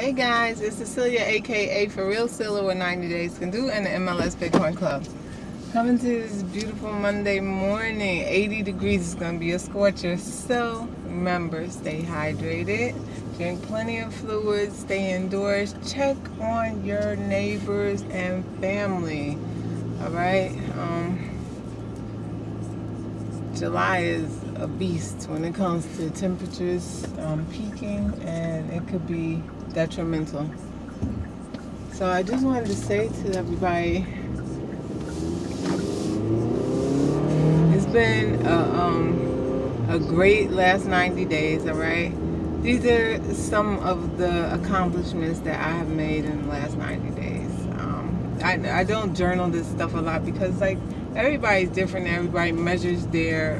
Hey guys, it's Cecilia, aka ForRealCeil, what 90 Days Can Do, and the MLS Bitcoin Club. Coming to this beautiful Monday morning, 80 degrees. It's going to be a scorcher. So remember, stay hydrated, drink plenty of fluids, stay indoors, check on your neighbors and family. All right. July is a beast when it comes to temperatures peaking, and it could be detrimental. So I just wanted to say to everybody, it's been a great last 90 days, all right? These are some of the accomplishments that I have made in the last 90 days. I don't journal this stuff a lot because, like, everybody's different. Everybody measures their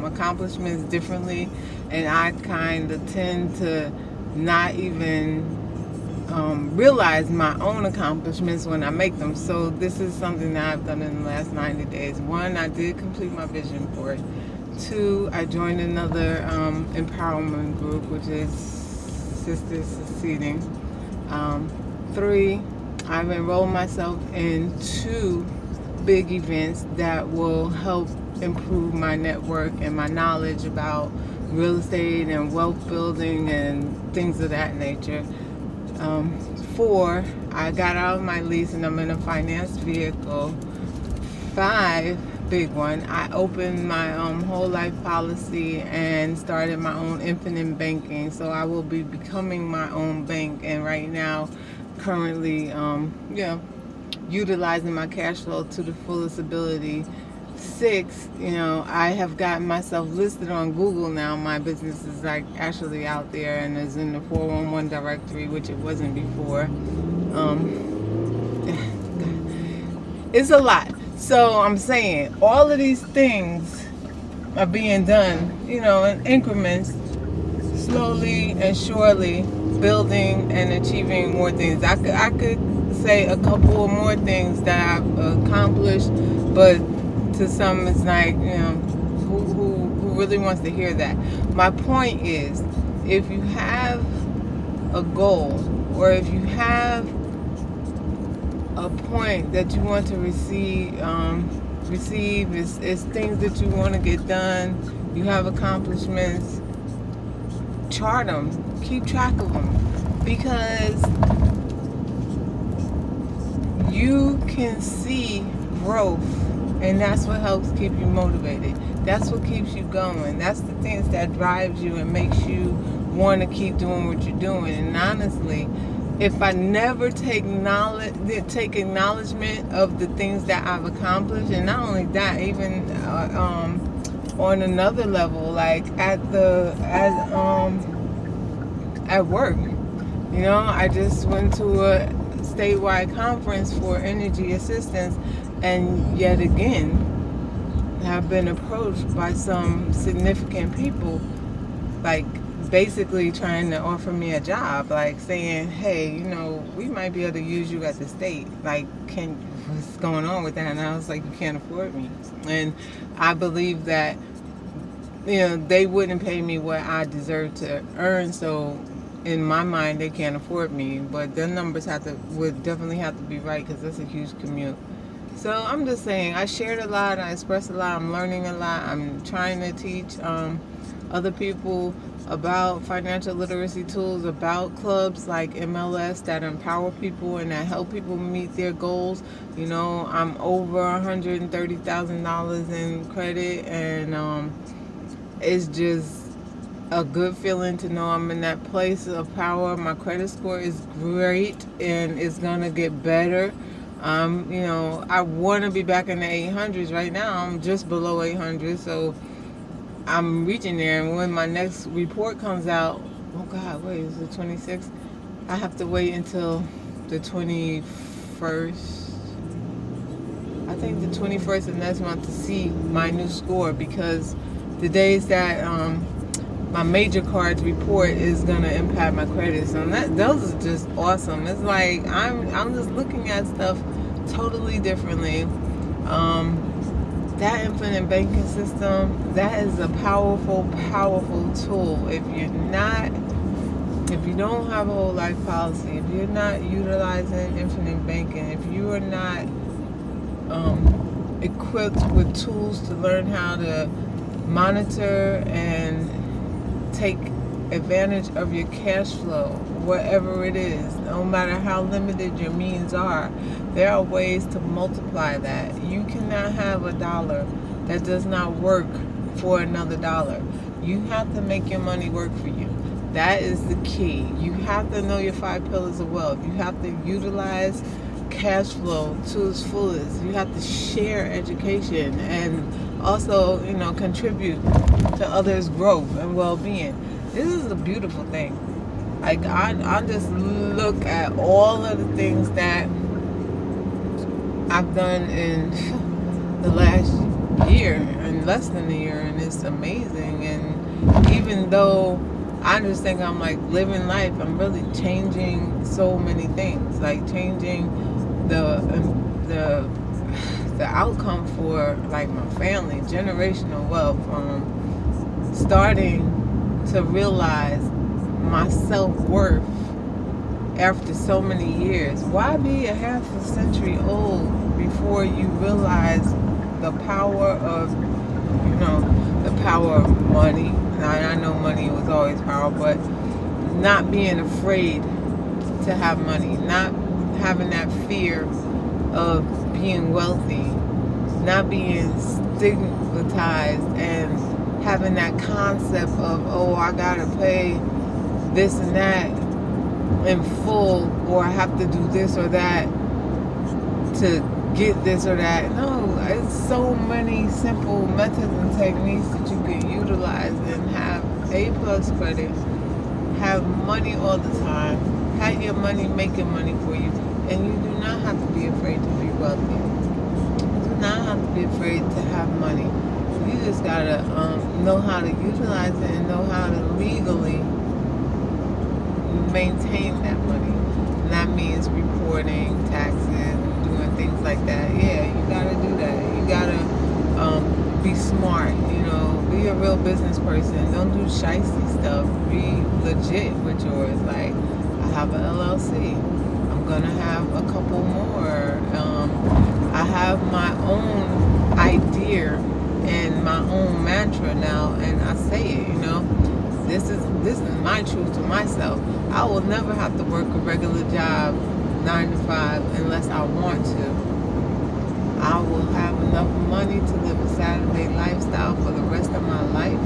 accomplishments differently, and I kind of tend to not even realize my own accomplishments when I make them. So this is something that I've done in the last 90 days. One, I did complete my vision board. Two, I joined another empowerment group, which is Sisters Succeeding. Three, I've enrolled myself in 2 big events that will help improve my network and my knowledge about real estate and wealth building and things of that nature. 4, I got out of my lease and I'm in a financed vehicle. 5, big one, I opened my whole life policy and started my own infinite banking. So I will be becoming my own bank, and right now currently utilizing my cash flow to the fullest ability. 6, I have gotten myself listed on Google now. My business is like actually out there and is in the 411 directory, which it wasn't before. It's a lot. So I'm saying all of these things are being done, in increments, slowly and surely, building and achieving more things. I could say a couple of more things that I've accomplished, but to some it's like, who really wants to hear that? My point is, if you have a goal, or if you have a point that you want to receive is things that you want to get done, you have accomplishments, chart them, keep track of them, because you can see growth, and that's what helps keep you motivated. That's what keeps you going. That's the things that drives you and makes you want to keep doing what you're doing. And honestly, if I never take acknowledgement of the things that I've accomplished, and not only that, even on another level, like at work, I just went to a statewide conference for energy assistance, and yet again have been approached by some significant people, like basically trying to offer me a job, like saying, hey, we might be able to use you at the state, like, what's going on with that? And I was like, you can't afford me. And I believe that they wouldn't pay me what I deserve to earn, so in my mind they can't afford me. But their numbers would definitely have to be right, because that's a huge commute. So I'm just saying, I shared a lot, I expressed a lot, I'm learning a lot. I'm trying to teach other people about financial literacy tools, about clubs like MLS that empower people and that help people meet their goals. I'm over $130,000 in credit, and it's just a good feeling to know I'm in that place of power. My credit score is great, and it's gonna get better. I want to be back in the 800s. Right now I'm just below 800, so I'm reaching there. And when my next report comes out, oh God, wait, is it 26th? I have to wait until the 21st. I think the 21st of next month to see my new score, because the days that my major cards report is gonna impact my credit. So those are just awesome. It's like I'm just looking at stuff totally differently. That infinite banking system, that is a powerful tool. If you're not If you don't have a whole life policy, if you're not utilizing infinite banking, if you are not equipped with tools to learn how to monitor and take advantage of your cash flow, whatever it is, no matter how limited your means are, there are ways to multiply that. You cannot have a dollar that does not work for another dollar. You have to make your money work for you. That is the key. You have to know your 5 pillars of wealth. You have to utilize cash flow to its fullest. You have to share education and also, contribute to others' growth and well-being. This is a beautiful thing. Like, I just look at all of the things that I've done in the last year, and less than a year, and it's amazing. And even though I just think I'm like living life, I'm really changing so many things, like changing the outcome for like my family, generational wealth, starting to realize my self-worth after so many years. Why be a half a century old before you realize the power of, the power of money? Now, I know money was always power, but not being afraid to have money, not having that fear of being wealthy, not being stigmatized and having that concept of, oh, I gotta pay this and that in full, or I have to do this or that to get this or that. No, it's so many simple methods and techniques that you can utilize and have A+ credit, have money all the time, have your money making money for you, and you do not have to be afraid to be wealthy. You do not have to be afraid to have money. You just gotta know how to utilize it and know how to legally maintain that money. And that means reporting taxes, doing things like that. Yeah, you gotta do that. You gotta be smart, be a real business person. Don't do shicey stuff. Be legit with yours. Like, I have an LLC. I'm gonna have a couple more. I have my own idea and my own mantra now, and I say it, this is my truth to myself. I will never have to work a regular job 9 to 5 unless I want to. I will have enough money to live a Saturday lifestyle for the rest of my life,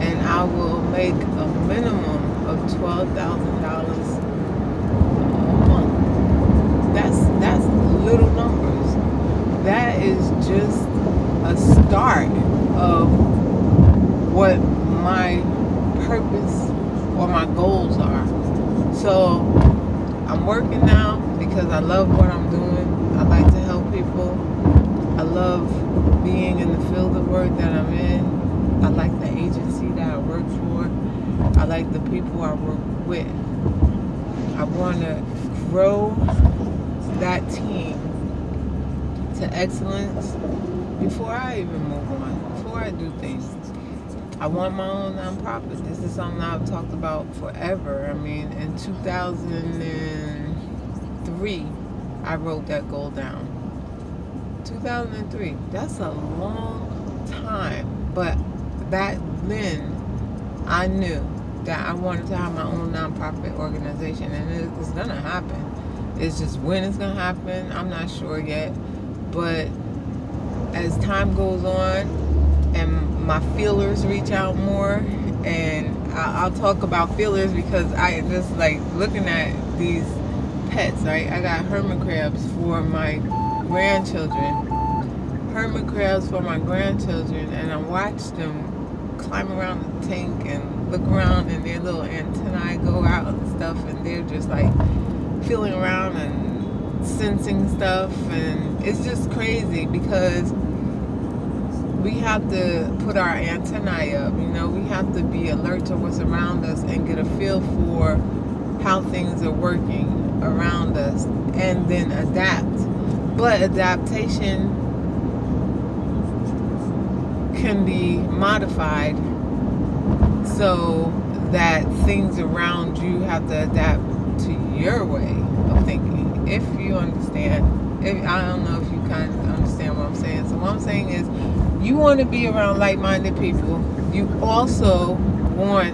and I will make a minimum of $12,000 a month. That's little numbers. That is just a start of what my purpose or my goals are. So I'm working now because I love what I'm doing. I like to help people. I love being in the field of work that I'm in. I like the agency that I work for. I like the people I work with. I want to grow that team to excellence before I even move on, before I do things. I want my own nonprofit. This is something I've talked about forever. I mean, in 2003, I wrote that goal down. 2003, that's a long time. But back then, I knew that I wanted to have my own nonprofit organization, and it's going to happen. It's just when it's going to happen, I'm not sure yet. But as time goes on and my feelers reach out more, and I'll talk about feelers because I just like looking at these pets, right? I got hermit crabs for my grandchildren. And I watch them climb around the tank and look around, and their little antennae go out and stuff, and they're just like feeling around and sensing stuff, and it's just crazy because we have to put our antennae up, we have to be alert to what's around us and get a feel for how things are working around us, and then adapt. But adaptation can be modified so that things around you have to adapt to your way of thinking. If you understand, I don't know if you kind of understand what I'm saying. So what I'm saying is, you want to be around like-minded people. You also want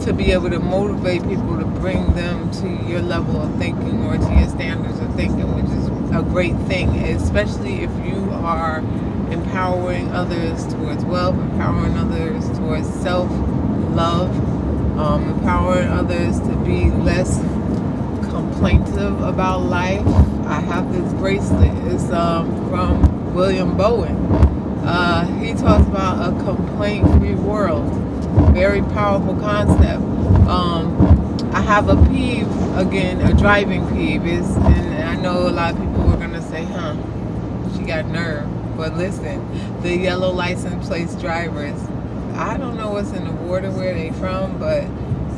to be able to motivate people to bring them to your level of thinking or to your standards of thinking, which is a great thing, especially if you are empowering others towards wealth, empowering others towards self-love, empowering others to be less complaintive about life. I have this bracelet. It's from William Bowen. He talks about a complaint-free world. Very powerful concept. I have a peeve, again, a driving peeve. And I know a lot of people are going to say, she got nerve. But listen, the yellow license plate drivers, I don't know what's in the water where they from, but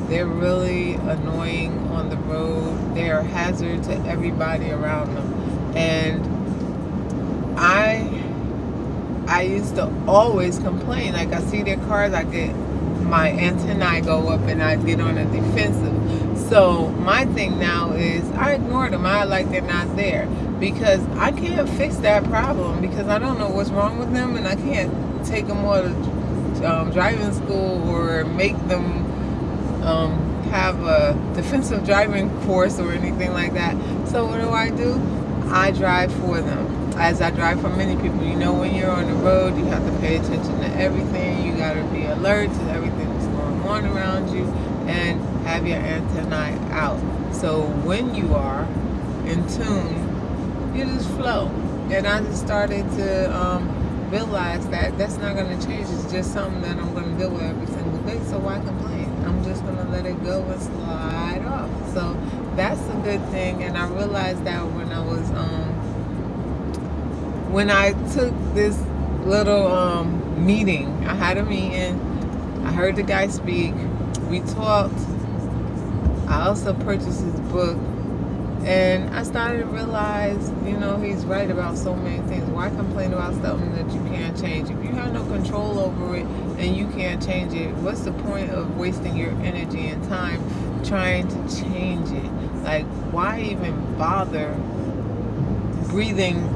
they're really annoying on the road. They're a hazard to everybody around them. And I used to always complain. Like, I see their cars, my antennae go up and I get on a defensive. So my thing now is I ignore them. I like they're not there, because I can't fix that problem, because I don't know what's wrong with them, and I can't take them all to driving school or make them have a defensive driving course or anything like that. So what do? I drive for them, as I drive for many people. You know, when you're on the road, you have to pay attention to everything. You got to be alert to everything that's going on around you and have your antennae out. So when you are in tune, you just flow. And I just started to realize that that's not going to change. It's just something that I'm going to deal with every single day. So why complain? I'm just going to let it go and slide off. So that's a good thing. And I realized that when I took this little meeting. I had a meeting. I heard the guy speak. We talked. I also purchased his book. And I started to realize, he's right about so many things. Why complain about something that you can't change? If you have no control over it and you can't change it, what's the point of wasting your energy and time trying to change it? Like, why even bother breathing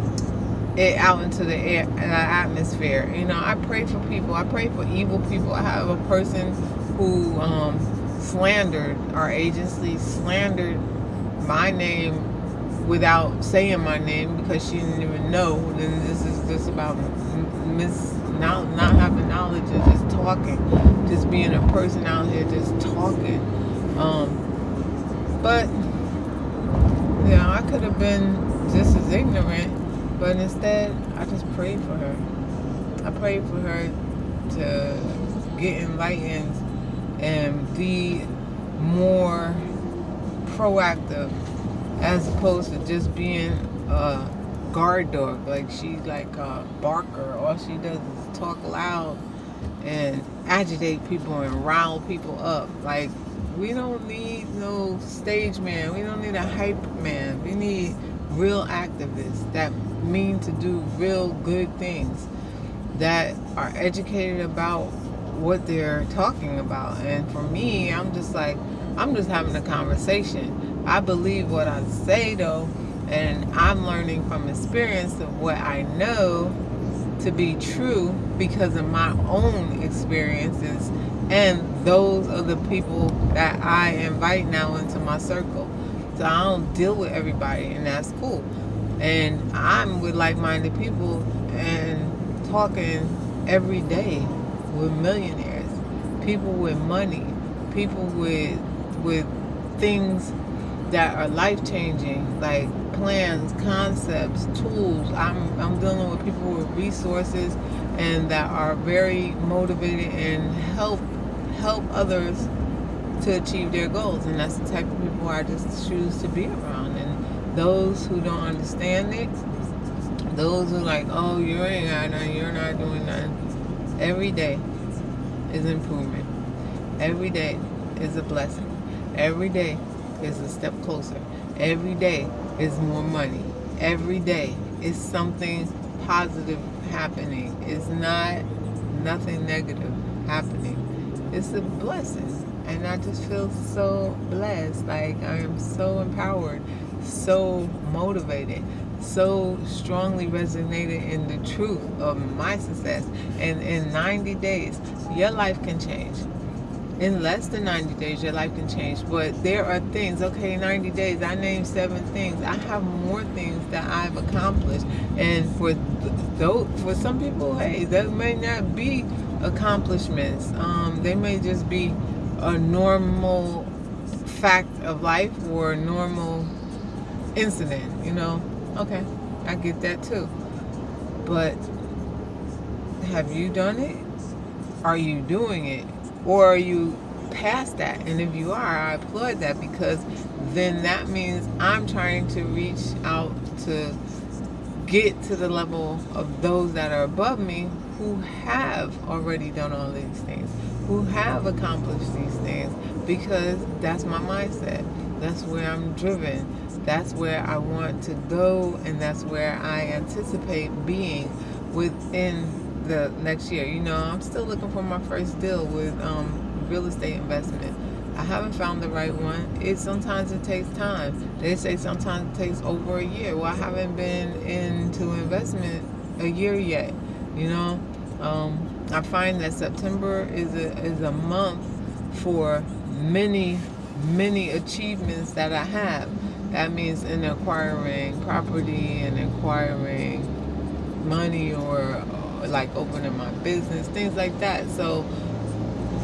it out into the air, the atmosphere? I pray for people. I pray for evil people. I have a person who slandered our agency, slandered my name without saying my name, because she didn't even know. Then this is just about not having knowledge and just talking, just being a person out here just talking. But I could have been just as ignorant, but instead I just prayed for her. I prayed for her to get enlightened and be more proactive, as opposed to just being a guard dog. Like, she's like a barker. All she does is talk loud and agitate people and rile people up. Like, we don't need no stage man. We don't need a hype man. We need real activists that mean to do real good things, that are educated about what they're talking about. And for me, I'm just having a conversation. I believe what I say, though, and I'm learning from experience of what I know to be true because of my own experiences and those of the people that I invite now into my circle. So I don't deal with everybody, and that's cool. And I'm with like-minded people and talking every day with millionaires, people with money, people with things that are life-changing, like plans, concepts, tools. I'm dealing with people with resources and that are very motivated and help others to achieve their goals. And that's the type of people I just choose to be around. And those who don't understand it, those who are like, oh, you ain't got nothing, you're not doing nothing, every day is improvement. Every day is a blessing. Every day is a step closer. Every day is more money. Every day is something positive happening. It's not nothing negative happening. It's a blessing. And I just feel so blessed. Like I am so empowered, so motivated, so strongly resonated in the truth of my success. And in 90 days, your life can change. In less than 90 days, your life can change. But there are things, okay, 90 days, I named 7 things. I have more things that I've accomplished. And for some people, hey, that may not be accomplishments. They may just be a normal fact of life or a normal incident, Okay, I get that too. But have you done it? Are you doing it? Or are you past that? And if you are, I applaud that, because then that means I'm trying to reach out to get to the level of those that are above me who have already done all these things, who have accomplished these things, because that's my mindset. That's where I'm driven. That's where I want to go, and that's where I anticipate being within the next year. I'm still looking for my first deal with real estate investment. I haven't found the right one. Sometimes it takes time. They say sometimes it takes over a year. Well, I haven't been into investment a year yet. I find that September is a month for many achievements that I have. That means in acquiring property and acquiring money, or like opening my business, things like that. So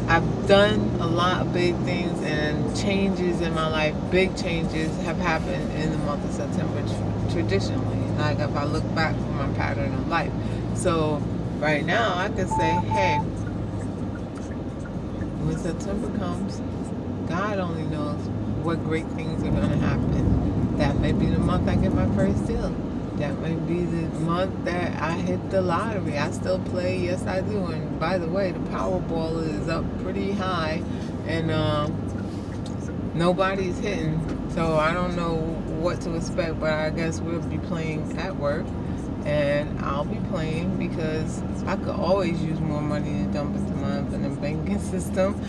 I've done a lot of big things, and changes in my life, big changes have happened in the month of September traditionally. Like if I look back from my pattern of life. So right now I could say, hey, when September comes, God only knows what great things are going to happen. That may be the month I get my first deal. That may be the month that I hit the lottery. I still play, yes I do. And by the way, the Powerball is up pretty high, and nobody's hitting. So I don't know what to expect, but I guess we'll be playing at work. And I'll be playing because I could always use more money to dump into my infinite banking system.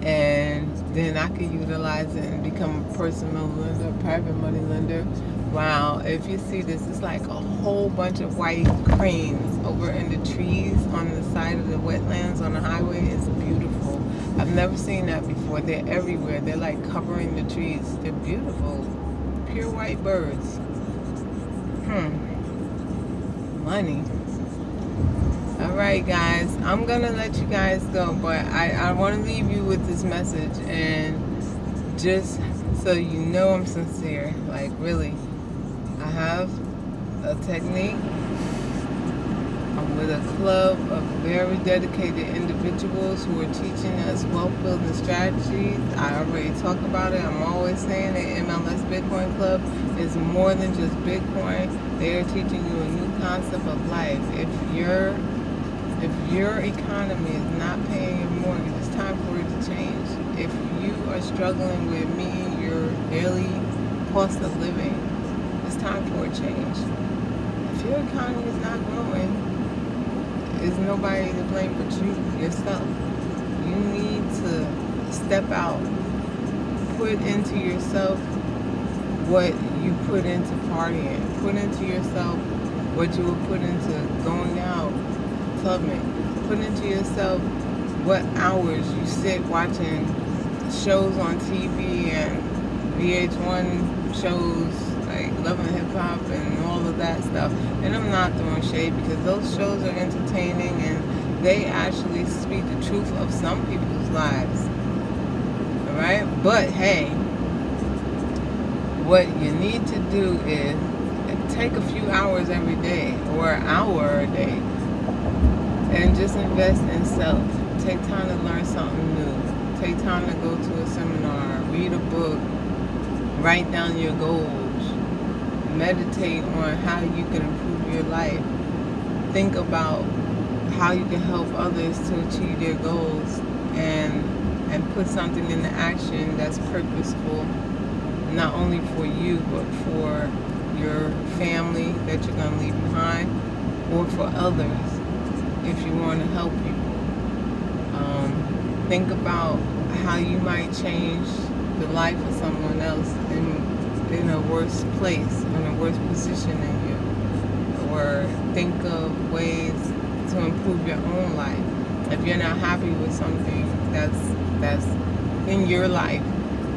And then I could utilize it and become a personal lender, private money lender. Wow, if you see this, it's like a whole bunch of white cranes over in the trees on the side of the wetlands on the highway. It's beautiful. I've never seen that before. They're everywhere. They're like covering the trees. They're beautiful. Pure white birds. Money. Alright guys, I'm gonna let you guys go, but I want to leave you with this message, and just so you know I'm sincere. Like really, I have a technique. I'm with a club of very dedicated individuals who are teaching us wealth building strategies. I already talked about it. I'm always saying it. MLS Bitcoin Club is more than just Bitcoin. They are teaching you a new concept of life. If your economy is not paying your mortgage, it's time for it to change. If you are struggling with meeting your daily cost of living, it's time for a change. If your economy is not growing, there's nobody to blame but you, yourself. You need to step out, put into yourself what you put into partying, put into yourself what you would put into going out, clubbing, put into yourself what hours you sit watching shows on TV and VH1 shows like Love and Hip Hop and all of that stuff. And I'm not throwing shade, because those shows are entertaining and they actually speak the truth of some people's lives. Alright? But hey, what you need to do is take a few hours every day, or an hour a day, and just invest in self. Take time to learn something new. Take time to go to a seminar, read a book, write down your goals, meditate on how you can improve your life. Think about how you can help others to achieve their goals, and put something into action that's purposeful, not only for you, but for your family that you're going to leave behind, or for others if you want to help people. Think about how you might change the life of someone else in a worse place, in a worse position than you, or think of ways to improve your own life. If you're not happy with something that's in your life,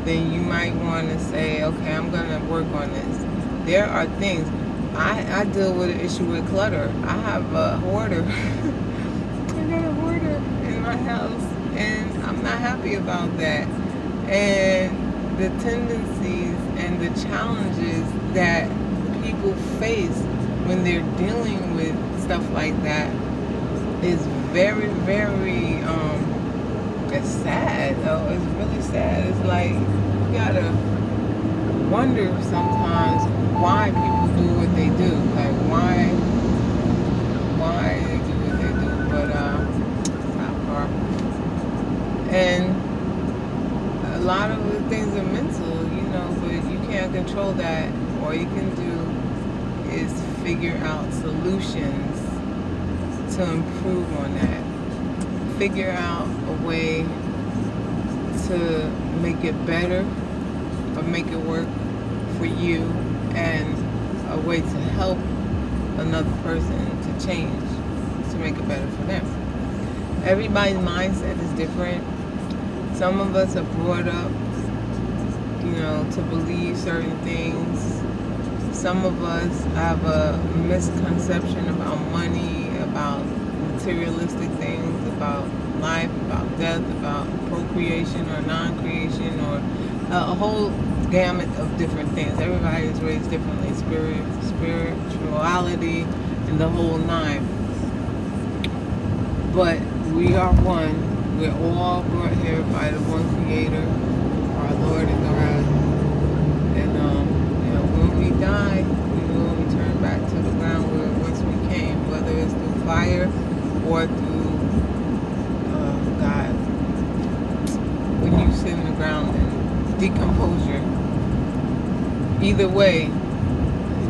then you might want to say, okay, I'm going to work on this. There are things. I deal with an issue with clutter. I have a hoarder. I got a hoarder in my house, and I'm not happy about that. And the tendencies and the challenges that people face when they're dealing with stuff like that is very, very, it's sad though. It's really sad. It's like, you gotta wonder sometimes why people do what they do. Like, why they do what they do. But, not far. And a lot of the things are mental, but you can't control that. All you can do is figure out solutions to improve on that. Figure out a way to make it better or make it work for you, and a way to help another person to change, to make it better for them. Everybody's mindset is different. Some of us are brought up, to believe certain things. Some of us have a misconception about money, about materialistic things, about life, about death, about procreation or non-creation, or a whole gamut of different things. Everybody is raised differently, spirituality, and the whole nine. But we are one. We're all brought here by the one Creator, our Lord and God. And when we die, we will return back to the ground where once we came, whether it's through fire or through God. When you sit in the ground and decomposure, either way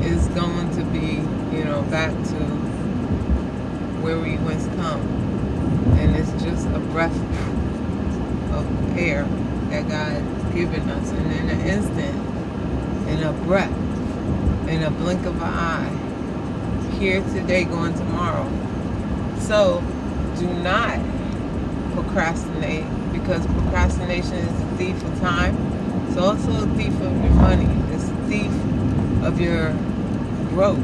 is going to be, back to where we once come. And it's just a breath of air that God's given us. And in an instant, in a breath, in a blink of an eye, here today, gone tomorrow. So do not procrastinate, because procrastination is a thief of time. It's also a thief of your money. It's a thief of your growth.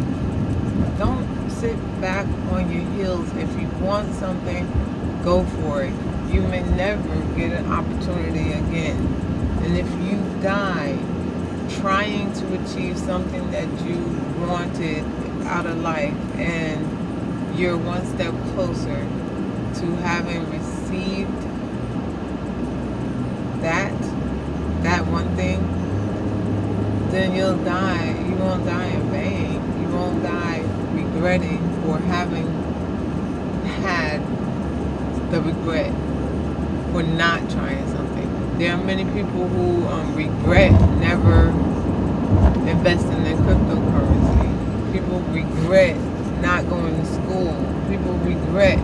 Don't sit back on your heels. If you want something, go for it. You may never get an opportunity again. And if you die trying to achieve something that you wanted out of life, and you're one step closer to having received that one thing, then you'll die. You won't die in vain. You won't die regretting or having had the regret for not trying something. There are many people who regret never investing in cryptocurrency. People regret not going to school. People regret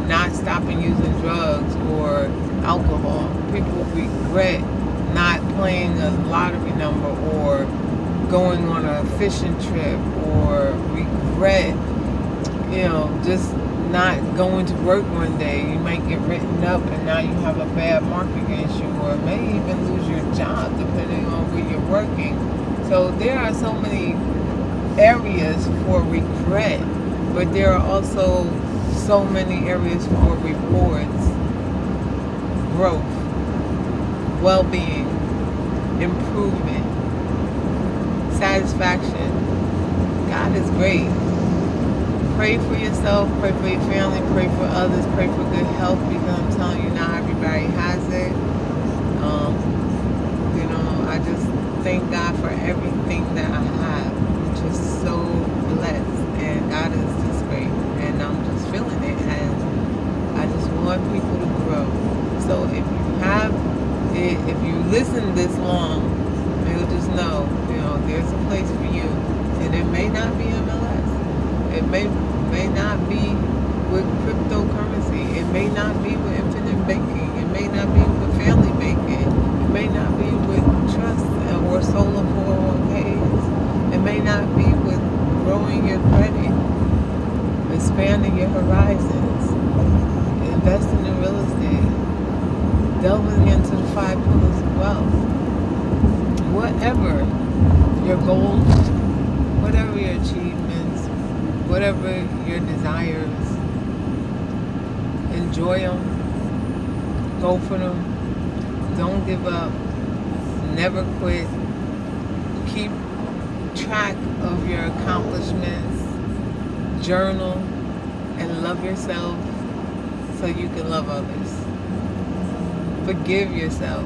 not stopping using drugs or alcohol. People regret not playing a lottery number, or going on a fishing trip, or regret, just not going to work one day. You might get written up and now you have a bad mark against you, or may even lose your job depending on where you're working. So there are so many areas for regret, but there are also so many areas for rewards, growth, well-being, improvement, satisfaction. God is great. Pray for yourself, pray for your family, pray for others, pray for good health, because I'm telling you, not everybody has it. I just thank God for everything that I have. I'm just so blessed, and God is just great, and I'm just feeling it, and I just want people to grow. So if you listen this long, you'll just know, there's a place for you, and it may not be MLS. It may not be with cryptocurrency. It may not be with infinite banking. It may not be with family banking. 401ks. It may not be with growing your credit, expanding your horizons, investing in real estate, delving into the 5 pillars of wealth. Whatever your goals, whatever your achievements, whatever your desires, enjoy them, go for them, don't give up, never quit, keep track of your accomplishments, journal, and love yourself so you can love others. Forgive yourself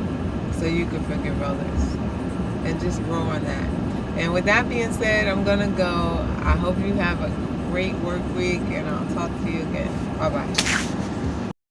so you can forgive others, and just grow on that. And with that being said, I'm gonna go. I hope you have a great work week, and I'll talk to you again. Bye bye.